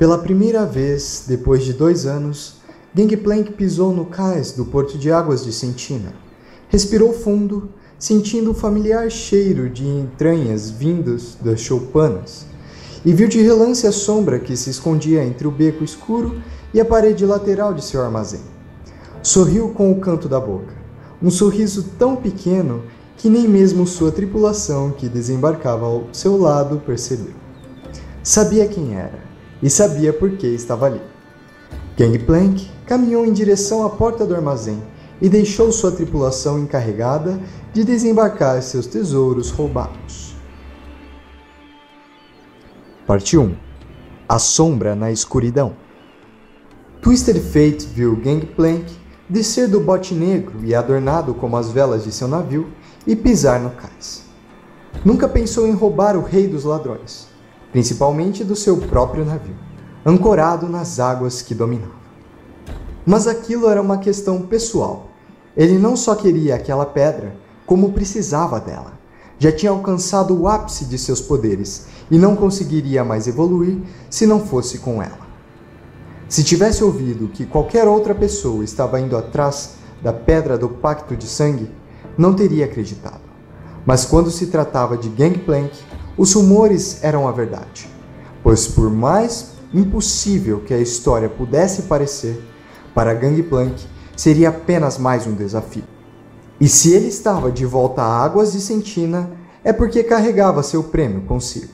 Pela primeira vez, depois de 2 anos, Gangplank pisou no cais do Porto de Águas de Sentina. Respirou fundo, sentindo o familiar cheiro de entranhas vindos das choupanas, e viu de relance a sombra que se escondia entre o beco escuro e a parede lateral de seu armazém. Sorriu com o canto da boca, um sorriso tão pequeno que nem mesmo sua tripulação que desembarcava ao seu lado percebeu. Sabia quem era, e sabia por que estava ali. Gangplank caminhou em direção à porta do armazém e deixou sua tripulação encarregada de desembarcar seus tesouros roubados. Parte 1. A sombra na escuridão. Twisted Fate viu Gangplank descer do bote negro e adornado como as velas de seu navio e pisar no cais. Nunca pensou em roubar o rei dos ladrões, principalmente do seu próprio navio, ancorado nas águas que dominava. Mas aquilo era uma questão pessoal. Ele não só queria aquela pedra, como precisava dela. Já tinha alcançado o ápice de seus poderes e não conseguiria mais evoluir se não fosse com ela. Se tivesse ouvido que qualquer outra pessoa estava indo atrás da pedra do Pacto de Sangue, não teria acreditado. Mas quando se tratava de Gangplank, os rumores eram a verdade. Pois por mais impossível que a história pudesse parecer, para Gangplank seria apenas mais um desafio. E se ele estava de volta a Águas de Sentina, é porque carregava seu prêmio consigo.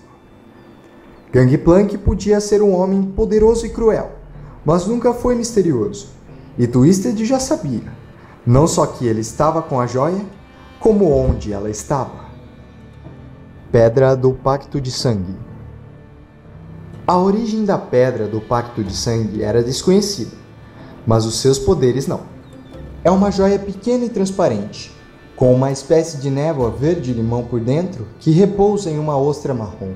Gangplank podia ser um homem poderoso e cruel, mas nunca foi misterioso. E Twisted já sabia, não só que ele estava com a joia, como onde ela estava. Pedra do Pacto de Sangue. A origem da Pedra do Pacto de Sangue era desconhecida, mas os seus poderes não. É uma joia pequena e transparente, com uma espécie de névoa verde-limão por dentro que repousa em uma ostra marrom.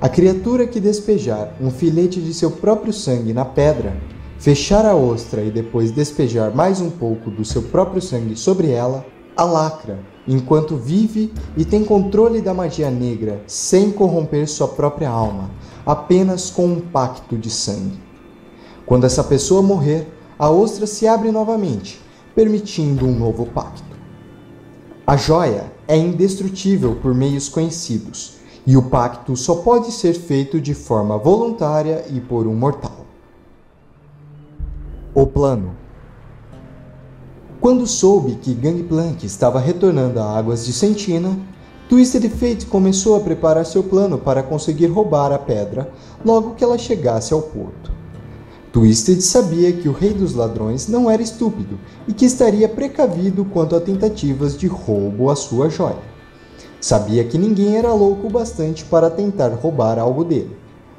A criatura que despejar um filete de seu próprio sangue na pedra, fechar a ostra e depois despejar mais um pouco do seu próprio sangue sobre ela, a lacra, enquanto vive e tem controle da magia negra sem corromper sua própria alma, apenas com um pacto de sangue. Quando essa pessoa morrer, a ostra se abre novamente, permitindo um novo pacto. A joia é indestrutível por meios conhecidos, e o pacto só pode ser feito de forma voluntária e por um mortal. O plano. Quando soube que Gangplank estava retornando a Águas de Sentina, Twisted Fate começou a preparar seu plano para conseguir roubar a pedra logo que ela chegasse ao porto. Twisted sabia que o Rei dos Ladrões não era estúpido e que estaria precavido quanto a tentativas de roubo à sua joia. Sabia que ninguém era louco o bastante para tentar roubar algo dele,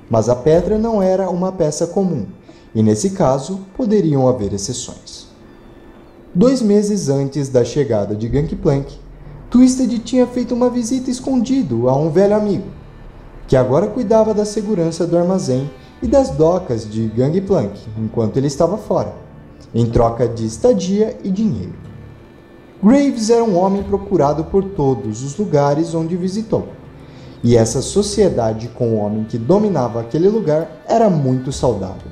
mas a pedra não era uma peça comum, e nesse caso poderiam haver exceções. 2 meses antes da chegada de Gangplank, Twisted tinha feito uma visita escondido a um velho amigo, que agora cuidava da segurança do armazém e das docas de Gangplank enquanto ele estava fora, em troca de estadia e dinheiro. Graves era um homem procurado por todos os lugares onde visitou, e essa sociedade com o homem que dominava aquele lugar era muito saudável,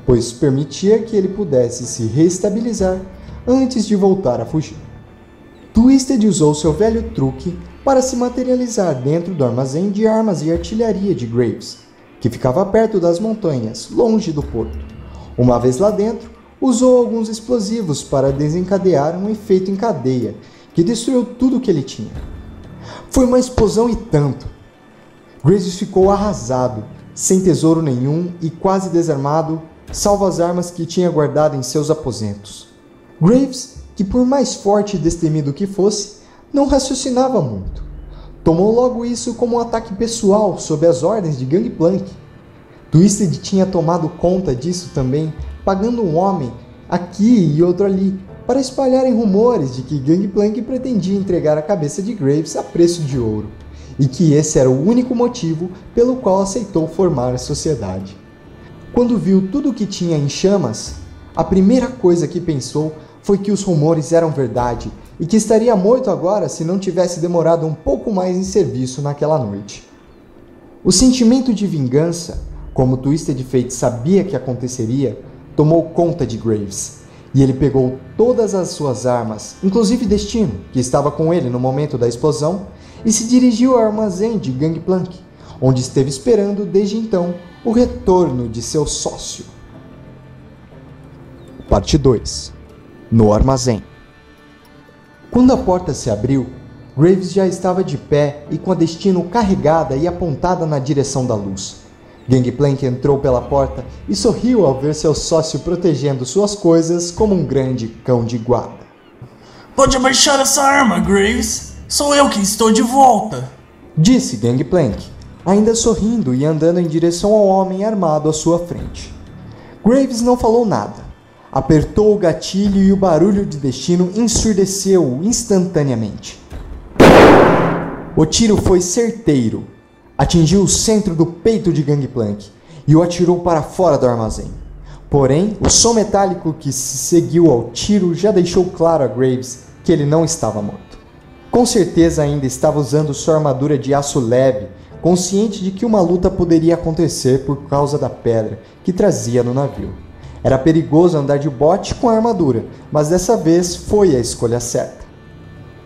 pois permitia que ele pudesse se reestabilizar antes de voltar a fugir. Twisted usou seu velho truque para se materializar dentro do armazém de armas e artilharia de Graves, que ficava perto das montanhas, longe do porto. Uma vez lá dentro, usou alguns explosivos para desencadear um efeito em cadeia, que destruiu tudo o que ele tinha. Foi uma explosão e tanto. Graves ficou arrasado, sem tesouro nenhum e quase desarmado, salvo as armas que tinha guardado em seus aposentos. Graves, que por mais forte e destemido que fosse, não raciocinava muito. Tomou logo isso como um ataque pessoal sob as ordens de Gangplank. Twisted tinha tomado conta disso também, pagando um homem aqui e outro ali para espalharem rumores de que Gangplank pretendia entregar a cabeça de Graves a preço de ouro, e que esse era o único motivo pelo qual aceitou formar a sociedade. Quando viu tudo o que tinha em chamas, a primeira coisa que pensou foi que os rumores eram verdade e que estaria morto agora se não tivesse demorado um pouco mais em serviço naquela noite. O sentimento de vingança como Twisted Fate sabia que aconteceria, tomou conta de Graves, e ele pegou todas as suas armas, inclusive Destino, que estava com ele no momento da explosão, e se dirigiu ao armazém de Gangplank, onde esteve esperando desde então o retorno de seu sócio. Parte 2. No armazém. Quando a porta se abriu, Graves já estava de pé e com a Destino carregada e apontada na direção da luz. Gangplank entrou pela porta e sorriu ao ver seu sócio protegendo suas coisas como um grande cão de guarda. Pode abaixar essa arma, Graves. Sou eu que estou de volta, disse Gangplank, ainda sorrindo e andando em direção ao homem armado à sua frente. Graves não falou nada. Apertou o gatilho e o barulho de Destino ensurdeceu-o instantaneamente. O tiro foi certeiro. Atingiu o centro do peito de Gangplank e o atirou para fora do armazém. Porém, o som metálico que se seguiu ao tiro já deixou claro a Graves que ele não estava morto. Com certeza ainda estava usando sua armadura de aço leve, consciente de que uma luta poderia acontecer por causa da pedra que trazia no navio. Era perigoso andar de bote com a armadura, mas dessa vez foi a escolha certa.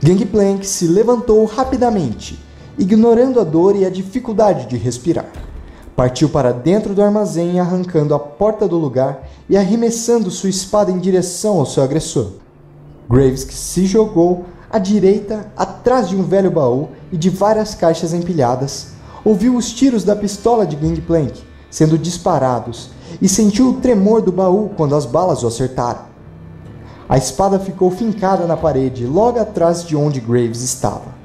Gangplank se levantou rapidamente, ignorando a dor e a dificuldade de respirar. Partiu para dentro do armazém, arrancando a porta do lugar e arremessando sua espada em direção ao seu agressor. Graves se jogou à direita, atrás de um velho baú e de várias caixas empilhadas, ouviu os tiros da pistola de Gangplank sendo disparados e sentiu o tremor do baú quando as balas o acertaram. A espada ficou fincada na parede, logo atrás de onde Graves estava.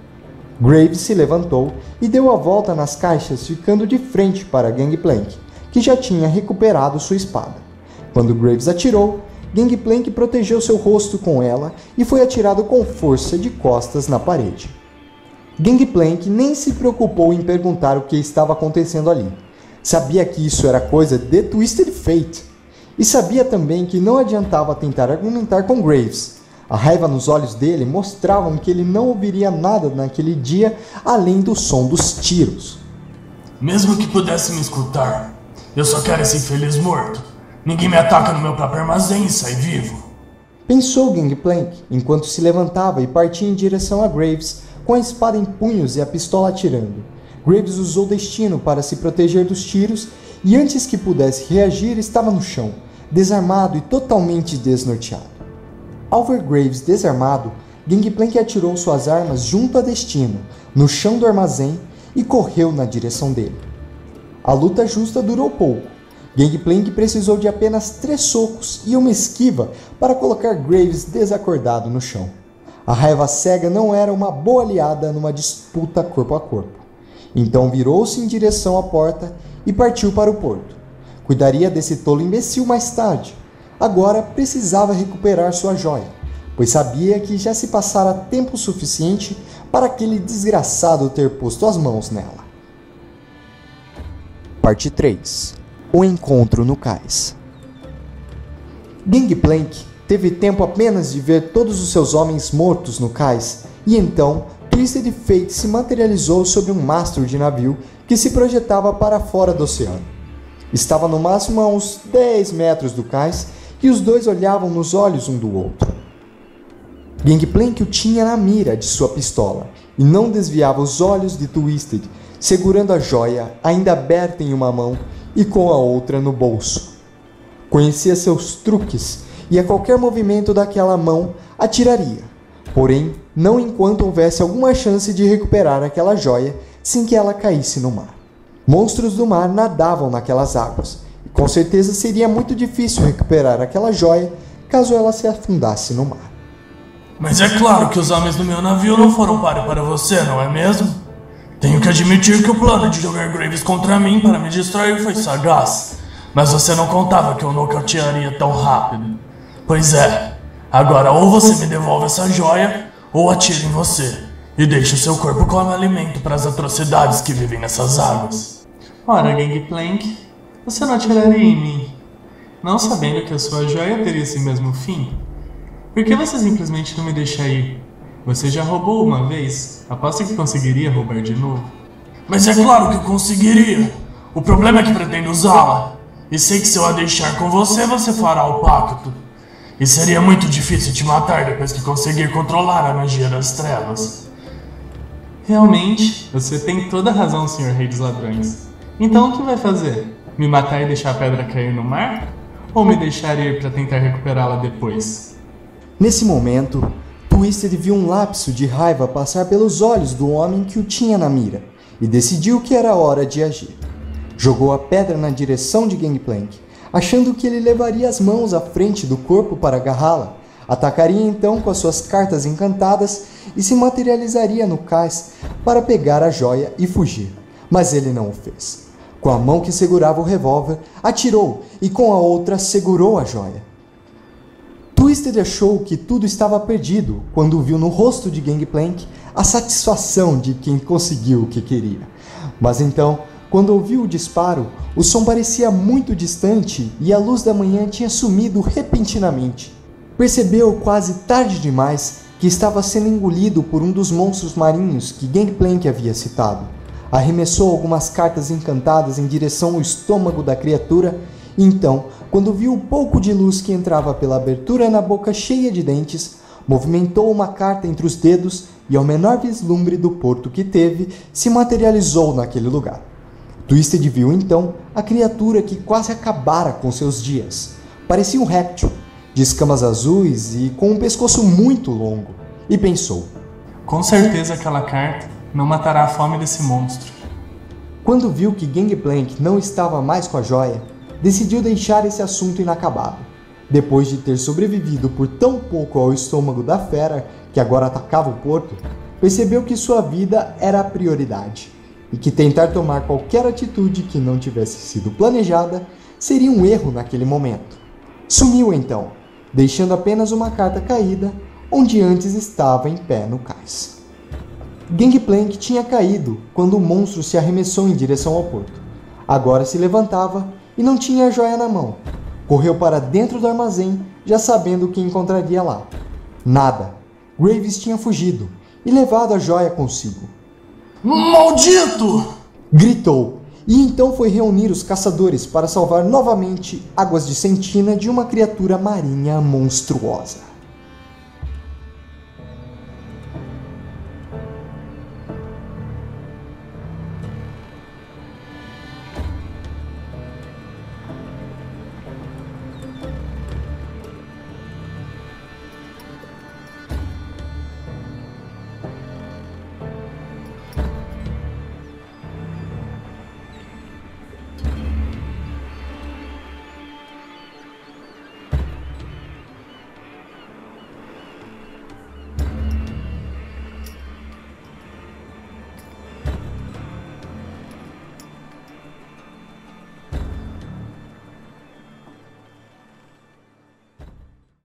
Graves se levantou e deu a volta nas caixas, ficando de frente para Gangplank, que já tinha recuperado sua espada. Quando Graves atirou, Gangplank protegeu seu rosto com ela e foi atirado com força de costas na parede. Gangplank nem se preocupou em perguntar o que estava acontecendo ali. Sabia que isso era coisa de Twisted Fate. E sabia também que não adiantava tentar argumentar com Graves. A raiva nos olhos dele mostravam que ele não ouviria nada naquele dia além do som dos tiros. Mesmo que pudesse me escutar, eu só quero esse infeliz morto. Ninguém me ataca no meu próprio armazém e sai vivo, pensou Gangplank, enquanto se levantava e partia em direção a Graves, com a espada em punhos e a pistola atirando. Graves usou Destino para se proteger dos tiros e antes que pudesse reagir estava no chão, desarmado e totalmente desnorteado. Ao ver Graves desarmado, Gangplank atirou suas armas junto a Destino, no chão do armazém, e correu na direção dele. A luta justa durou pouco. Gangplank precisou de apenas 3 socos e uma esquiva para colocar Graves desacordado no chão. A raiva cega não era uma boa aliada numa disputa corpo a corpo. Então virou-se em direção à porta e partiu para o porto. Cuidaria desse tolo imbecil mais tarde. Agora precisava recuperar sua joia, pois sabia que já se passara tempo suficiente para aquele desgraçado ter posto as mãos nela. Parte 3. O encontro no cais. Gangplank teve tempo apenas de ver todos os seus homens mortos no cais, e então Twisted Fate se materializou sobre um mastro de navio que se projetava para fora do oceano. Estava no máximo a uns 10 metros do cais e os dois olhavam nos olhos um do outro. Gangplank o tinha na mira de sua pistola e não desviava os olhos de Twisted, segurando a joia ainda aberta em uma mão e com a outra no bolso. Conhecia seus truques e a qualquer movimento daquela mão atiraria, porém não enquanto houvesse alguma chance de recuperar aquela joia sem que ela caísse no mar. Monstros do mar nadavam naquelas águas, e com certeza seria muito difícil recuperar aquela joia caso ela se afundasse no mar. Mas é claro que os homens do meu navio não foram páreo para você, não é mesmo? Tenho que admitir que o plano de jogar Graves contra mim para me distrair foi sagaz, mas você não contava que eu nocautearia tão rápido. Pois é, agora ou você me devolve essa joia, ou atiro em você, e deixe o seu corpo como alimento para as atrocidades que vivem nessas águas. Ora, Gangplank, você não atiraria em mim, não sabendo que a sua joia teria esse mesmo fim? Por que você simplesmente não me deixa ir? Você já roubou uma vez, aposto que conseguiria roubar de novo. Mas é claro que eu conseguiria! O problema é que pretendo usá-la. E sei que se eu a deixar com você, você fará o pacto. E seria muito difícil te matar depois que conseguir controlar a magia das trevas. Realmente, você tem toda a razão, Sr. Rei dos Ladrões. Então o que vai fazer? Me matar e deixar a pedra cair no mar? Ou me deixar ir para tentar recuperá-la depois? Nesse momento, Twisted viu um lapso de raiva passar pelos olhos do homem que o tinha na mira e decidiu que era hora de agir. Jogou a pedra na direção de Gangplank, achando que ele levaria as mãos à frente do corpo para agarrá-la, atacaria então com as suas cartas encantadas e se materializaria no cais para pegar a joia e fugir. Mas ele não o fez. Com a mão que segurava o revólver, atirou e com a outra segurou a joia. Twisted achou que tudo estava perdido quando viu no rosto de Gangplank a satisfação de quem conseguiu o que queria. Mas então, quando ouviu o disparo, o som parecia muito distante e a luz da manhã tinha sumido repentinamente. Percebeu quase tarde demais que estava sendo engolido por um dos monstros marinhos que Gangplank havia citado. Arremessou algumas cartas encantadas em direção ao estômago da criatura e então, quando viu o pouco de luz que entrava pela abertura na boca cheia de dentes, movimentou uma carta entre os dedos e ao menor vislumbre do porto que teve, se materializou naquele lugar. Twisted viu então a criatura que quase acabara com seus dias. Parecia um réptil, de escamas azuis e com um pescoço muito longo, e pensou: com certeza aquela carta não matará a fome desse monstro. Quando viu que Gangplank não estava mais com a joia, decidiu deixar esse assunto inacabado. Depois de ter sobrevivido por tão pouco ao estômago da fera, que agora atacava o porto, percebeu que sua vida era a prioridade, e que tentar tomar qualquer atitude que não tivesse sido planejada seria um erro naquele momento. Sumiu então, deixando apenas uma carta caída, onde antes estava em pé no cais. Gangplank tinha caído quando o monstro se arremessou em direção ao porto. Agora se levantava e não tinha a joia na mão. Correu para dentro do armazém, já sabendo o que encontraria lá. Nada. Graves tinha fugido e levado a joia consigo. Maldito! Gritou, e então foi reunir os caçadores para salvar novamente Águas de Sentina de uma criatura marinha monstruosa.